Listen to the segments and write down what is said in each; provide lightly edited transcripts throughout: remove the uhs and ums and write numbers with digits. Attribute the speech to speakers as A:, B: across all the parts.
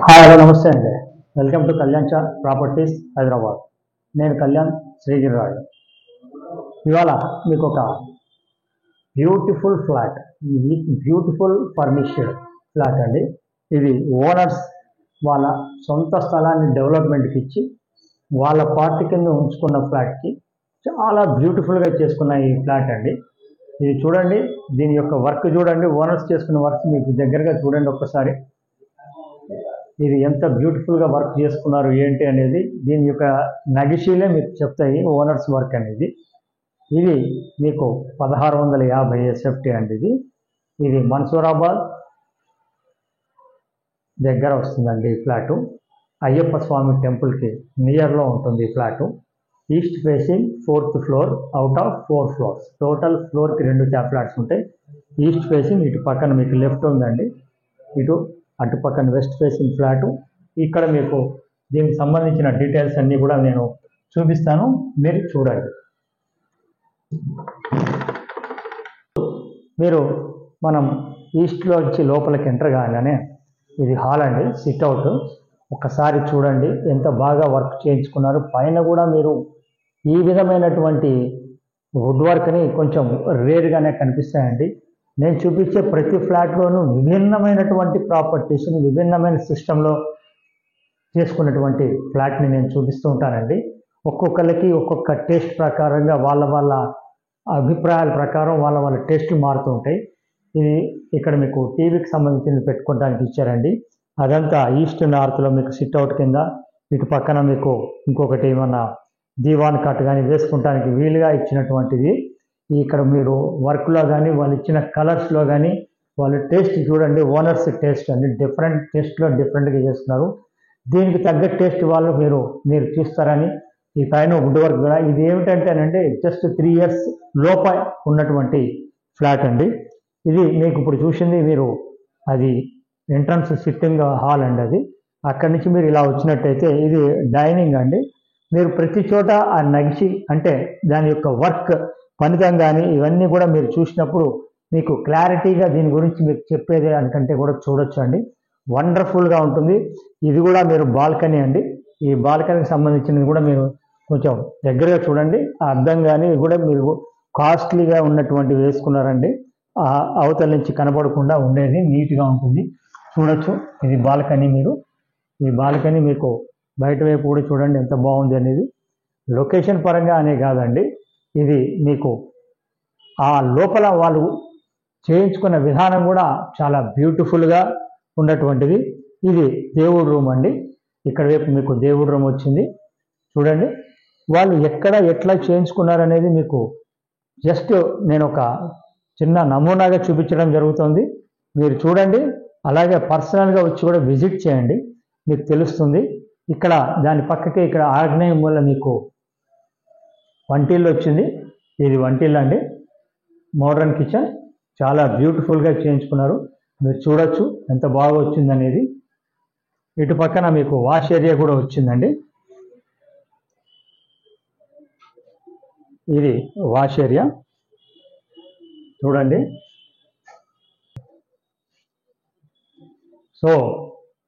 A: Hi hello నమస్తే అండి. Welcome to Kalyan చా ప్రాపర్టీస్ హైదరాబాద్. నేను కళ్యాణ్ శ్రీగిరిరాజు. ఇవాళ మీకు ఒక beautiful flat, beautiful furnished flat అండి. ఇది ఓనర్స్ వాళ్ళ సొంత స్థలాన్ని డెవలప్మెంట్కి ఇచ్చి వాళ్ళ పార్టీ కింద ఉంచుకున్న ఫ్లాట్కి చాలా బ్యూటిఫుల్గా చేసుకున్న ఈ ఫ్లాట్ అండి. ఇది చూడండి, దీని యొక్క వర్క్ చూడండి, ఓనర్స్ చేసుకున్న వర్క్ మీకు దగ్గరగా చూడండి ఒక్కసారి. ఇది ఎంత బ్యూటిఫుల్గా వర్క్ చేసుకున్నారు ఏంటి అనేది దీని యొక్క నగిషీలే మీకు చెప్తాయి ఓనర్స్ వర్క్ అనేది. ఇది మీకు 1650 ఎస్ఎఫ్టీ అండి. ఇది మన్సూరాబాద్ దగ్గర వస్తుందండి ఈ ఫ్లాటు. అయ్యప్ప స్వామి టెంపుల్కి నియర్లో ఉంటుంది ఈ flat. East facing 4th floor out of 4 floors. Total ఫ్లోర్కి 2 ఫ్లాట్స్ ఉంటాయి. ఈస్ట్ ఫేసింగ్ ఇటు పక్కన మీకు లెఫ్ట్ ఉందండి, ఇటు అటు పక్కన వెస్ట్ ఫేసింగ్ ఫ్లాటు. ఇక్కడ మీకు దీనికి సంబంధించిన డీటెయిల్స్ అన్నీ కూడా నేను చూపిస్తాను, మీరు చూడండి. మీరు మనం ఈస్ట్లో వచ్చి లోపలికి ఎంటర్ కాగానే ఇది హాల్ అండి, సిట్అవుట్. ఒకసారి చూడండి ఎంత బాగా వర్క్ చేయించుకున్నారు. పైన కూడా మీరు ఈ విధమైనటువంటి వుడ్ వర్క్ని కొంచెం రేర్గానే కనిపిస్తాయండి. నేను చూపించే ప్రతి ఫ్లాట్లోనూ విభిన్నమైనటువంటి ప్రాపర్టీస్ని విభిన్నమైన సిస్టంలో చేసుకున్నటువంటి ఫ్లాట్ని నేను చూపిస్తూ ఉంటానండి. ఒక్కొక్కరికి ఒక్కొక్క టేస్ట్ ప్రకారంగా వాళ్ళ అభిప్రాయాల ప్రకారం వాళ్ళ టేస్ట్లు మారుతూ ఉంటాయి. ఇది ఇక్కడ మీకు టీవీకి సంబంధించింది పెట్టుకోవడానికి ఇచ్చారండి. అదంతా ఈస్ట్ నార్త్లో మీకు సిట్అవుట్ కింద, ఇటు పక్కన మీకు ఇంకొకటి ఏమన్నా దీవాన్ కట్ కానీ వేసుకుంటానికి వీలుగా ఇచ్చినటువంటిది. ఇక్కడ మీరు వర్క్లో కానీ వాళ్ళు ఇచ్చిన కలర్స్లో కానీ వాళ్ళ టేస్ట్ చూడండి, ఓనర్స్ టేస్ట్ అండి. డిఫరెంట్ టేస్ట్లో డిఫరెంట్గా చేస్తున్నారు. దీనికి తగ్గ టేస్ట్ వాళ్ళు మీరు చూస్తారని ఈ పైన వుడ్ వర్క్ కూడా. ఇది ఏమిటంటేనండి జస్ట్ 3 years లోప ఉన్నటువంటి ఫ్లాట్ అండి. ఇది మీకు ఇప్పుడు చూసింది మీరు అది ఎంట్రన్స్ సిట్టింగ్ హాల్ అండి. అది అక్కడి నుంచి మీరు ఇలా వచ్చినట్టయితే ఇది డైనింగ్ అండి. మీరు ప్రతి చోట ఆ నగిషి అంటే దాని యొక్క వర్క్ పనితం కానీ ఇవన్నీ కూడా మీరు చూసినప్పుడు మీకు క్లారిటీగా దీని గురించి మీకు చెప్పేది అనుకంటే కూడా చూడొచ్చు అండి. వండర్ఫుల్గా ఉంటుంది. ఇది కూడా మీరు బాల్కనీ అండి. ఈ బాల్కనీకి సంబంధించినది కూడా మీరు కొంచెం దగ్గరగా చూడండి. ఆ అద్దం కానీ కూడా మీరు కాస్ట్లీగా ఉన్నటువంటి వేసుకున్నారండి. అవతల నుంచి కనబడకుండా ఉండేది నీట్గా ఉంటుంది, చూడొచ్చు. ఇది బాల్కనీ. మీరు ఈ బాల్కనీ మీకు బయట వైపు కూడా చూడండి ఎంత బాగుంది అనేది. లొకేషన్ పరంగా అనే కాదండి, ఇది మీకు ఆ లోపల వాళ్ళు చేయించుకున్న విధానం కూడా చాలా బ్యూటిఫుల్గా ఉన్నటువంటిది. ఇది దేవుడి రూమ్ అండి. ఇక్కడ వైపు మీకు దేవుడి రూమ్ వచ్చింది చూడండి. వాళ్ళు ఎట్లా చేయించుకున్నారనేది మీకు జస్ట్ నేను ఒక చిన్న నమూనాగా చూపించడం జరుగుతుంది. మీరు చూడండి, అలాగే పర్సనల్గా వచ్చి కూడా విజిట్ చేయండి, మీకు తెలుస్తుంది. ఇక్కడ దాని పక్కకే ఇక్కడ ఆగ్నేయం వల్ల మీకు వంటిల్లు వచ్చింది. ఇది వంటిల్లు అండి, మోడర్న్ కిచెన్. చాలా బ్యూటిఫుల్గా చేయించుకున్నారు. మీరు చూడొచ్చు ఎంత బాగా వచ్చిందనేది. ఇటు పక్కన మీకు వాష్ ఏరియా కూడా వచ్చిందండి. ఇది వాష్ ఏరియా చూడండి. సో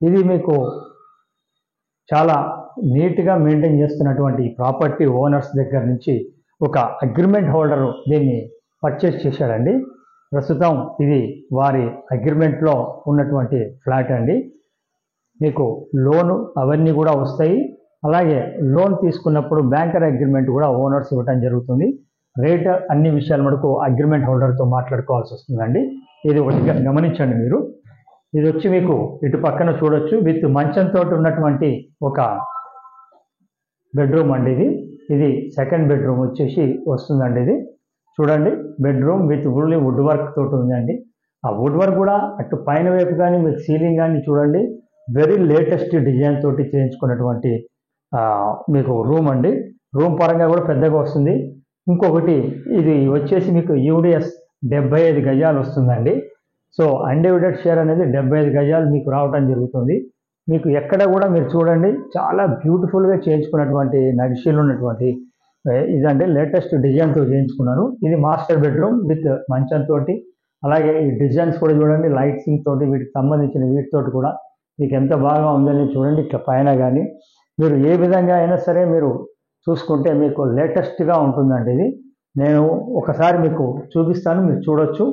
A: ఇది మీకు చాలా నీట్గా మెయింటైన్ చేస్తున్నటువంటి ప్రాపర్టీ ఓనర్స్ దగ్గర నుంచి ఒక అగ్రిమెంట్ హోల్డరు దీన్ని పర్చేస్ చేశాడండి. ప్రస్తుతం ఇది వారి అగ్రిమెంట్లో ఉన్నటువంటి ఫ్లాట్ అండి. మీకు లోను అవన్నీ కూడా వస్తాయి. అలాగే లోన్ తీసుకున్నప్పుడు బ్యాంకర్ అగ్రిమెంట్ కూడా ఓనర్స్ ఇవ్వడం జరుగుతుంది. రేట్ అన్ని విషయాల మటుకు అగ్రిమెంట్ హోల్డర్తో మాట్లాడుకోవాల్సి వస్తుందండి. ఇది ఒకటి గమనించండి మీరు. ఇది వచ్చి మీకు ఇటు పక్కన చూడొచ్చు, విత్ మంచంతో ఉన్నటువంటి ఒక బెడ్రూమ్ అండి. ఇది సెకండ్ బెడ్రూమ్ వచ్చేసి వస్తుందండి. ఇది చూడండి, bedroom with fully wood work తోటి ఉందండి. ఆ వుడ్ వర్క్ కూడా అటు పైన వైపు కానీ మీకు సీలింగ్ కానీ చూడండి, వెరీ లేటెస్ట్ డిజైన్ తోటి చేయించుకున్నటువంటి మీకు రూమ్ అండి. రూమ్ పరంగా కూడా పెద్దగా వస్తుంది. ఇంకొకటి ఇది వచ్చేసి మీకు యూడిఎస్ 75 గజాలు వస్తుందండి. సో అన్డివైడెడ్ షేర్ అనేది 75 గజాలు మీకు రావడం జరుగుతుంది. మీకు ఎక్కడ కూడా మీరు చూడండి చాలా బ్యూటిఫుల్గా చేయించుకున్నటువంటి నగిషీలు ఉన్నటువంటి ఇదండి, లేటెస్ట్ డిజైన్తో చేయించుకున్నారు. ఇది మాస్టర్ బెడ్రూమ్ విత్ మంచంతో. అలాగే ఈ డిజైన్స్ కూడా చూడండి, లైట్సింగ్ తోటి వీటికి సంబంధించిన వీటితోటి కూడా మీకు ఎంత బాగా ఉందని చూడండి. ఇట్లా పైన కానీ మీరు ఏ విధంగా అయినా సరే మీరు చూసుకుంటే మీకు లేటెస్ట్గా ఉంటుందండి. ఇది నేను ఒకసారి మీకు చూపిస్తాను, మీరు చూడొచ్చు.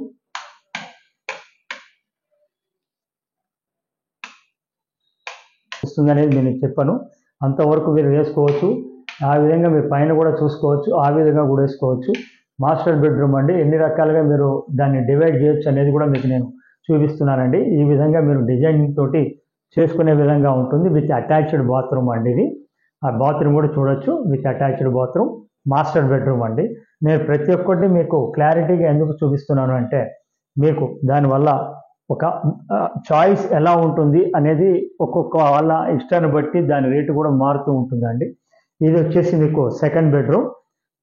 A: వస్తుందనేది నేను చెప్పాను, అంతవరకు మీరు వేసుకోవచ్చు. ఆ విధంగా మీరు పైన కూడా చూసుకోవచ్చు, ఆ విధంగా కూడా వేసుకోవచ్చు. మాస్టర్ బెడ్రూమ్ అండి, ఎన్ని రకాలుగా మీరు దాన్ని డివైడ్ చేయొచ్చు అనేది కూడా మీకు నేను చూపిస్తున్నానండి. ఈ విధంగా మీరు డిజైనింగ్ తోటి చేసుకునే విధంగా ఉంటుంది. విత్ అటాచ్డ్ బాత్రూమ్ అండి ఇది. ఆ బాత్రూమ్ కూడా చూడొచ్చు, with attached bathroom, master bedroom అండి. నేను ప్రతి ఒక్కటి మీకు క్లారిటీగా ఎందుకు చూపిస్తున్నాను అంటే మీకు దానివల్ల ఒక చాయిస్ ఎలా ఉంటుంది అనేది ఒక్కొక్క వాళ్ళ ఇష్టాన్ని బట్టి దాని రేటు కూడా మారుతూ ఉంటుందండి. ఇది వచ్చేసి మీకు సెకండ్ బెడ్రూమ్.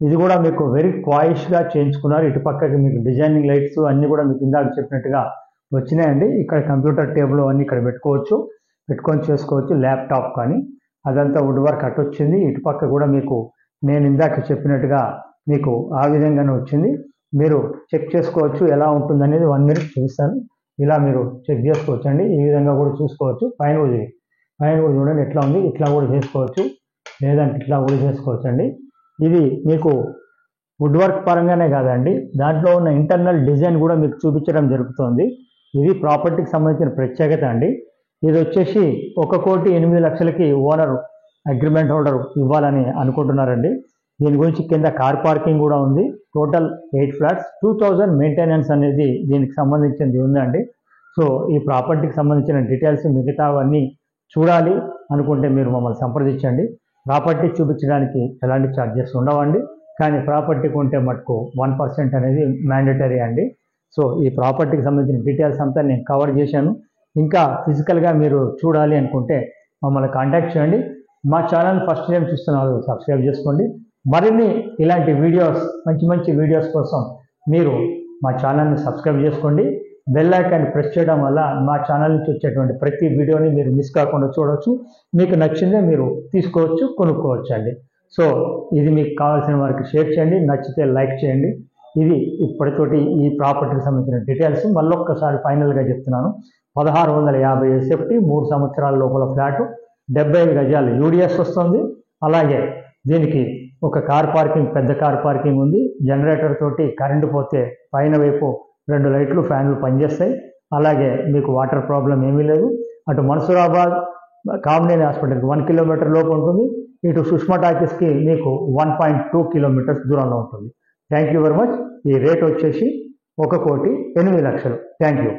A: ఇది కూడా మీకు వెరీ క్వాయిష్గా చేయించుకున్నారు. ఇటు పక్కకి మీకు డిజైనింగ్ లైట్స్ అన్నీ కూడా మీకు ఇందాక చెప్పినట్టుగా వచ్చినాయండి. ఇక్కడ కంప్యూటర్ టేబుల్ అన్నీ ఇక్కడ పెట్టుకొని చేసుకోవచ్చు, ల్యాప్టాప్ కానీ. అదంతా వుడ్ వర్క్ అటు వచ్చింది. ఇటు పక్క కూడా మీకు నేను ఇందాక చెప్పినట్టుగా మీకు ఆ విధంగానే వచ్చింది. మీరు చెక్ చేసుకోవచ్చు ఎలా ఉంటుంది అనేది 1 minute చూపిస్తాను. ఇలా మీరు చెక్ చేసుకోవచ్చు అండి. ఈ విధంగా కూడా చూసుకోవచ్చు. పైన కూడా చూడండి ఎట్లా ఉంది. ఇట్లా కూడా చేసుకోవచ్చు, లేదంటే ఇట్లా కూడా చేసుకోవచ్చు అండి. ఇది మీకు వుడ్ వర్క్ పరంగానే కాదండి, దాంట్లో ఉన్న ఇంటర్నల్ డిజైన్ కూడా మీకు చూపించడం జరుగుతుంది. ఇది ప్రాపర్టీకి సంబంధించిన ప్రత్యేకత అండి. ఇది వచ్చేసి 1,08,00,000కి ఓనర్ అగ్రిమెంట్ హోల్డర్ ఇవ్వాలని అనుకుంటున్నారండి. దీని గురించి కింద కార్ పార్కింగ్ కూడా ఉంది. టోటల్ 8 flats, 2,000 మెయింటెనెన్స్ అనేది దీనికి సంబంధించింది ఉందండి. సో ఈ ప్రాపర్టీకి సంబంధించిన డీటెయిల్స్ మిగతావన్నీ చూడాలి అనుకుంటే మీరు మమ్మల్ని సంప్రదించండి. ప్రాపర్టీ చూపించడానికి ఎలాంటి ఛార్జెస్ ఉండవండి, కానీ ప్రాపర్టీ కొంటే మటుకు 1% అనేది మ్యాండేటరీ అండి. సో ఈ ప్రాపర్టీకి సంబంధించిన డీటెయిల్స్ అంతా నేను కవర్ చేశాను. ఇంకా ఫిజికల్గా మీరు చూడాలి అనుకుంటే మమ్మల్ని కాంటాక్ట్ చేయండి. మా ఛానల్ ఫస్ట్ టైం చూస్తున్నారు, సబ్స్క్రైబ్ చేసుకోండి. మరిన్ని ఇలాంటి వీడియోస్, మంచి వీడియోస్ కోసం మీరు మా ఛానల్ని సబ్స్క్రైబ్ చేసుకోండి. బెల్ ఐకాన్ ప్రెస్ చేయడం వల్ల మా ఛానల్ నుంచి వచ్చేటువంటి ప్రతి వీడియోని మీరు మిస్ కాకుండా చూడవచ్చు. మీకు నచ్చిందే మీరు తీసుకోవచ్చు, కొనుక్కోవచ్చు అండి. సో ఇది మీకు కావాల్సిన వారికి షేర్ చేయండి, నచ్చితే లైక్ చేయండి. ఇది ఇప్పటితోటి ఈ ప్రాపర్టీకి సంబంధించిన డీటెయిల్స్ మళ్ళొక్కసారి ఫైనల్గా చెప్తున్నాను. 1650 SFT, 3 సంవత్సరాల లోపల ఫ్లాటు, 75 గజాలు యూడిఎస్ వస్తుంది. అలాగే దీనికి ఒక కార్ పార్కింగ్, పెద్ద కార్ పార్కింగ్ ఉంది. జనరేటర్ తోటి కరెంటు పోతే పైన వైపు 2 లైట్లు, ఫ్యాన్లు పనిచేస్తాయి. అలాగే మీకు వాటర్ ప్రాబ్లం ఏమీ లేదు. అటు మన్సూరాబాద్ కామినేని హాస్పిటల్కి 1 kilometer లోపు ఉంటుంది. ఇటు సుష్మా టాకీస్కి మీకు 1.2 kilometers దూరంలో ఉంటుంది. Thank you very much. ఈ రేట్ వచ్చేసి 1,08,00,000. Thank you.